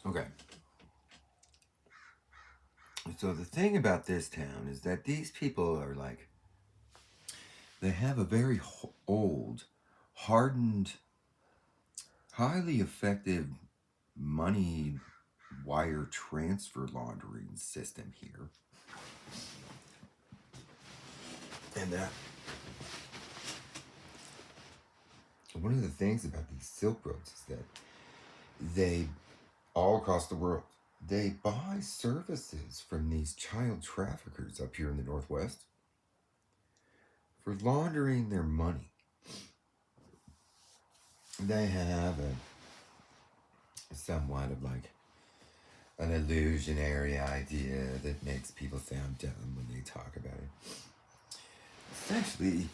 Okay. So the thing about this town is that these people are like, they have a very old, hardened, highly effective money wire transfer laundering system here. And that one of the things about these silk roads is that they, all across the world, they buy services from these child traffickers up here in the Northwest for laundering their money. They have a somewhat of like an illusionary idea that makes people sound dumb when they talk about it. Essentially,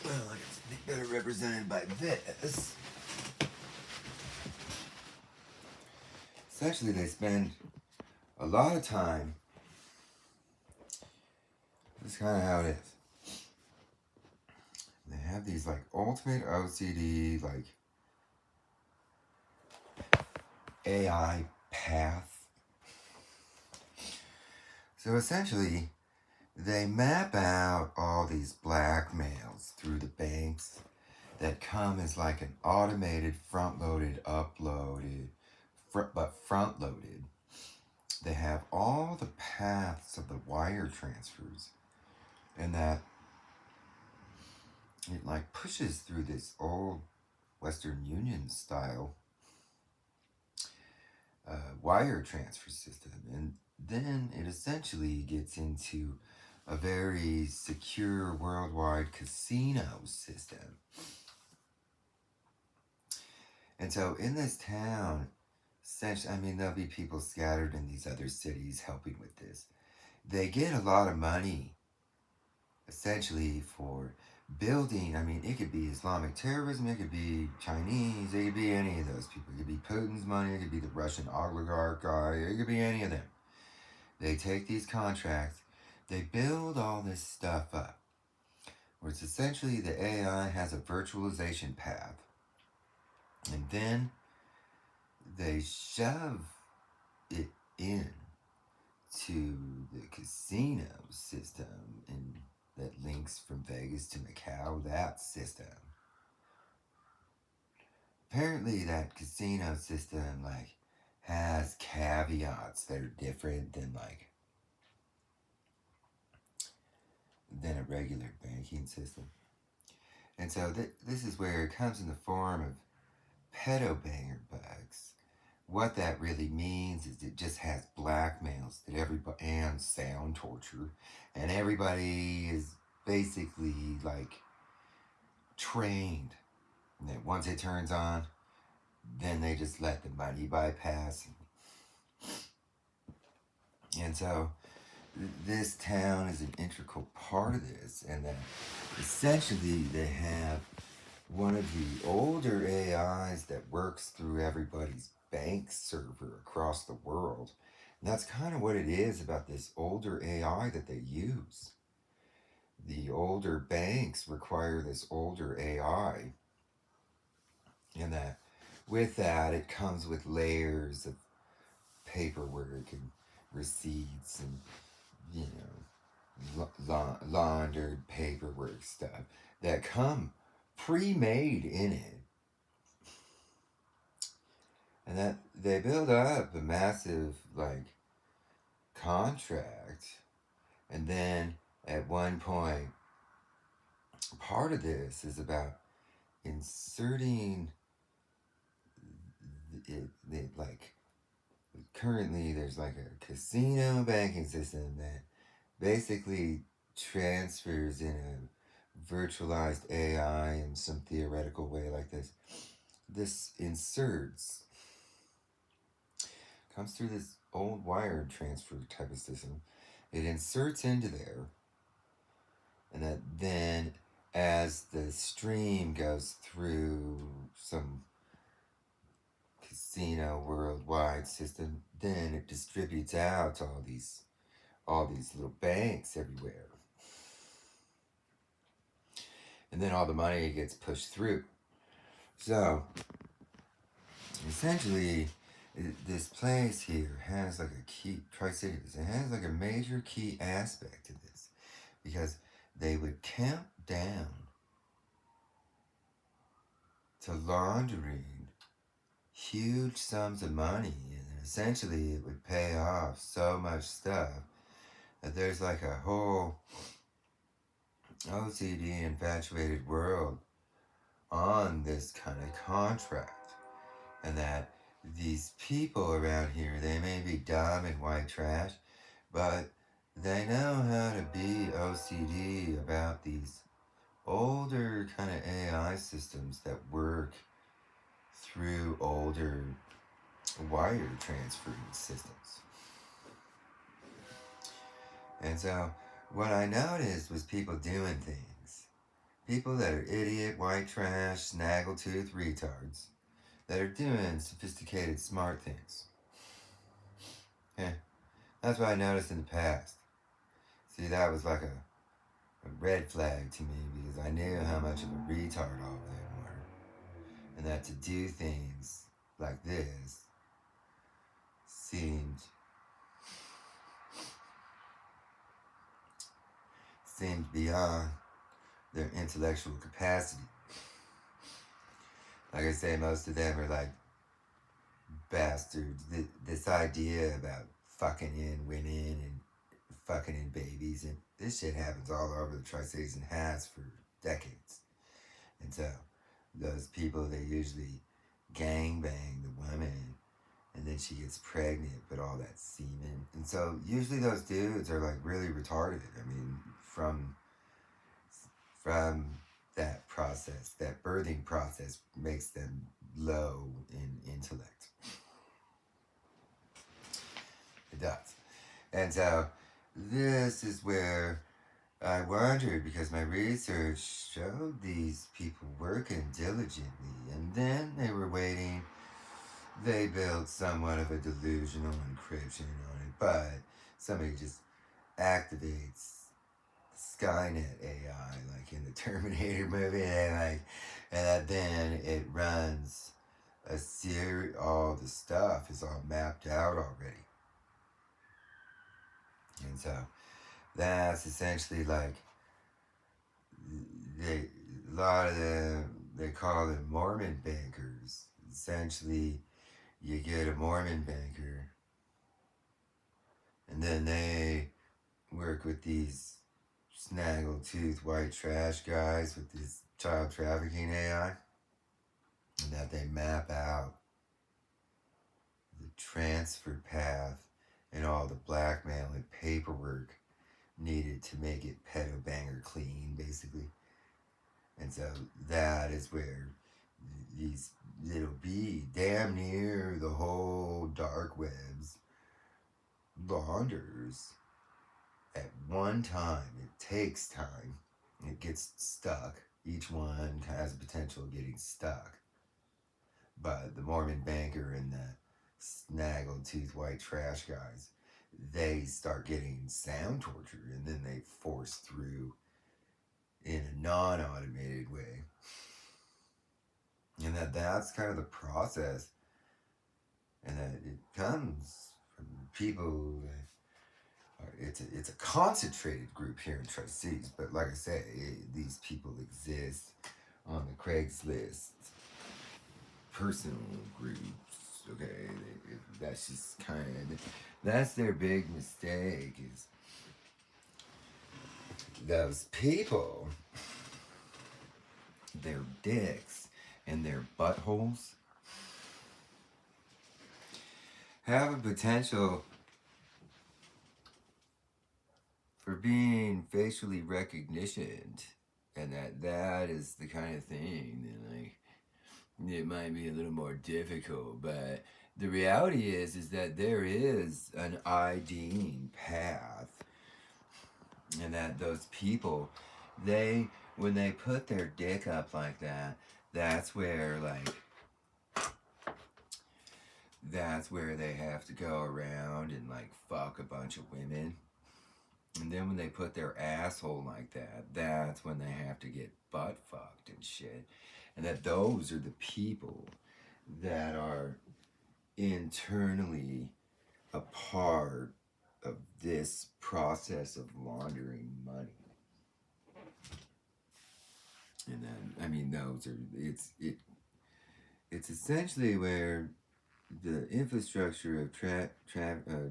well, it's better represented by this. Essentially, they spend a lot of time. This is kind of how it is. They have these like ultimate OCD, like AI path. So essentially, they map out all these blackmails through the banks that come as like an automated, front-loaded, uploaded, but front-loaded. They have all the paths of the wire transfers, and that it like pushes through this old Western Union style wire transfer system, and then it essentially gets into a very secure worldwide casino system. And so in this town, essentially, I mean, there'll be people scattered in these other cities helping with this. They get a lot of money, essentially, for building. I mean, it could be Islamic terrorism, it could be Chinese, it could be any of those people. It could be Putin's money, it could be the Russian oligarch guy, it could be any of them. They take these contracts, they build all this stuff up, where it's essentially the AI has a virtualization path, and then they shove it in to the casino system and that links from Vegas to Macau, that system. Apparently that casino system like has caveats that are different than a regular banking system. And so this is where it comes in the form of pedo banger bugs. What that really means is it just has blackmails that everybody, and sound torture, and everybody is basically like trained. And that once it turns on, then they just let the money bypass. And so this town is an integral part of this, and that essentially they have one of the older AIs that works through everybody's bank server across the world. And that's kind of what it is about this older AI that they use. The older banks require this older AI, and that with that it comes with layers of paperwork and receipts and laundered paperwork stuff that come pre-made in it, and that they build up a massive like contract, and then at one point part of this is about inserting it like currently there's like a casino banking system that basically transfers in a virtualized AI in some theoretical way like this. This inserts comes through this old wire transfer type of system. It inserts into there, and that then as the stream goes through some casino worldwide system, then it distributes out to all these little banks everywhere. And then all the money gets pushed through. So essentially, this place here has like a key, Tri-Cities, it has like a major key aspect to this because they would count down to laundering huge sums of money, and essentially it would pay off so much stuff that there's like a whole OCD infatuated world on this kind of contract, and that these people around here, they may be dumb and white trash, but they know how to be OCD about these older kind of AI systems that work through older wire transferring systems. And so what I noticed was people doing things. People that are idiot, white trash, snaggletooth retards that are doing sophisticated, smart things. Yeah, that's what I noticed in the past. See, that was like a red flag to me because I knew how much of a retard all of them were. And that to do things like this seemed beyond their intellectual capacity. Like I say, most of them are like bastards. This idea about fucking in women and fucking in babies, and this shit happens all over the Tri-Cities and has for decades. And so those people, they usually gangbang the woman, and then she gets pregnant, but all that semen. And so usually those dudes are like really retarded. I mean, from that process, that birthing process makes them low in intellect. It does. And so this is where I wondered, because my research showed these people working diligently, and then they were waiting. They built somewhat of a delusional encryption on it, but somebody just activates Skynet AI, like in the Terminator movie, and then it runs a series. All the stuff is all mapped out already, and so that's essentially like a lot of them. They call them Mormon bankers. Essentially, you get a Mormon banker, and then they work with these snaggle-tooth white trash guys with this child trafficking AI, and that they map out the transfer path and all the blackmail and paperwork needed to make it pedo banger clean, basically. And so that is where it'll be damn near the whole dark web's launders at one time. It takes time. It gets stuck. Each one has a potential of getting stuck. But the Mormon banker and the snaggle-tooth white trash guys, they start getting sound torture, and then they force through in a non-automated way. And that's kind of the process. And that it comes from people that it's a concentrated group here in Tri-Cities, but like I say, these people exist on the Craigslist personal groups. Okay, that's just kind of, that's their big mistake, is those people, their dicks and their buttholes have a potential for being facially recognitioned, and that is the kind of thing that, like, it might be a little more difficult, but the reality is that there is an IDing path, and that those people, when they put their dick up like that, that's where they have to go around and like fuck a bunch of women. And then when they put their asshole like that, that's when they have to get butt fucked and shit. And that those are the people that are internally a part of this process of laundering money. And then, I mean, those are it's essentially where the infrastructure of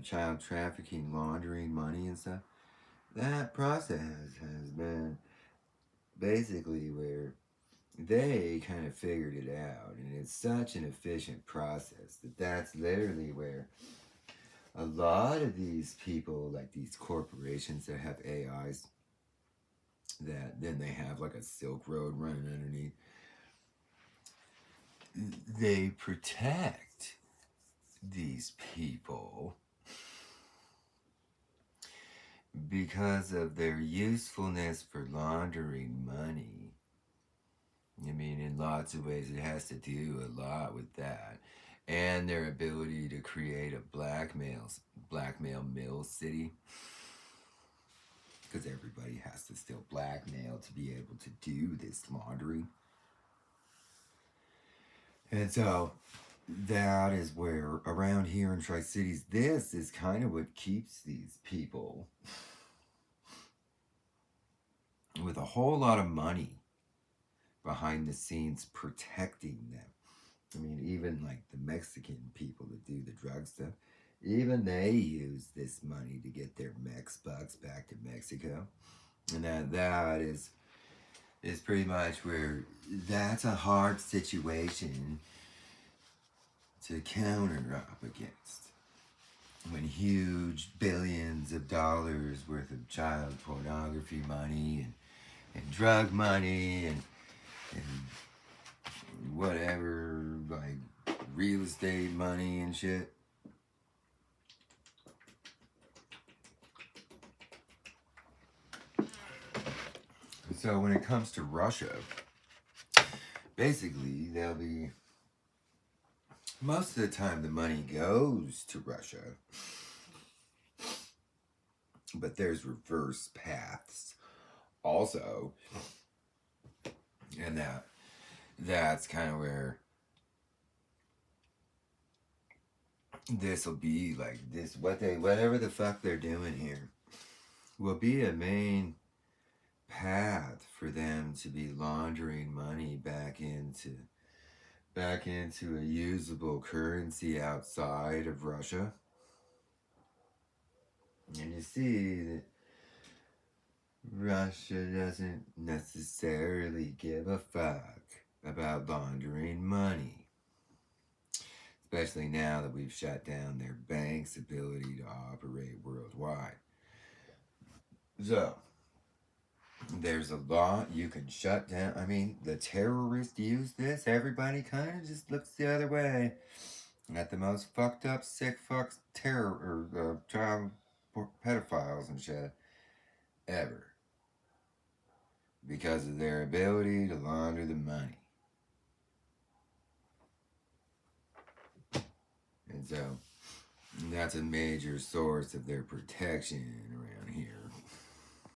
child trafficking, laundering money and stuff. That process has been basically where they kind of figured it out, and it's such an efficient process that that's literally where a lot of these people, like these corporations that have AIs, that then they have like a Silk Road running underneath, they protect these people because of their usefulness for laundering money. I mean, in lots of ways, it has to do a lot with that, and their ability to create a blackmail mill city, because everybody has to still blackmail to be able to do this laundering. And so that is where around here in Tri Cities, this is kind of what keeps these people with a whole lot of money behind the scenes protecting them. I mean, even like the Mexican people that do the drug stuff, even they use this money to get their Mex bucks back to Mexico. And that is pretty much where that's a hard situation to counter up against. When huge billions of dollars worth of child pornography money and drug money and whatever, like real estate money and shit. So when it comes to Russia, basically they'll be, most of the time the money goes to Russia, but there's reverse paths also, and that's kind of where this will be like this, whatever the fuck they're doing here will be a main path for them to be laundering money back into a usable currency outside of Russia. And you see that Russia doesn't necessarily give a fuck about laundering money, especially now that we've shut down their bank's ability to operate worldwide. So, there's a lot you can shut down. I mean, the terrorists use this. Everybody kind of just looks the other way at the most fucked up, sick fucks, terror or child pedophiles and shit ever, because of their ability to launder the money. And so that's a major source of their protection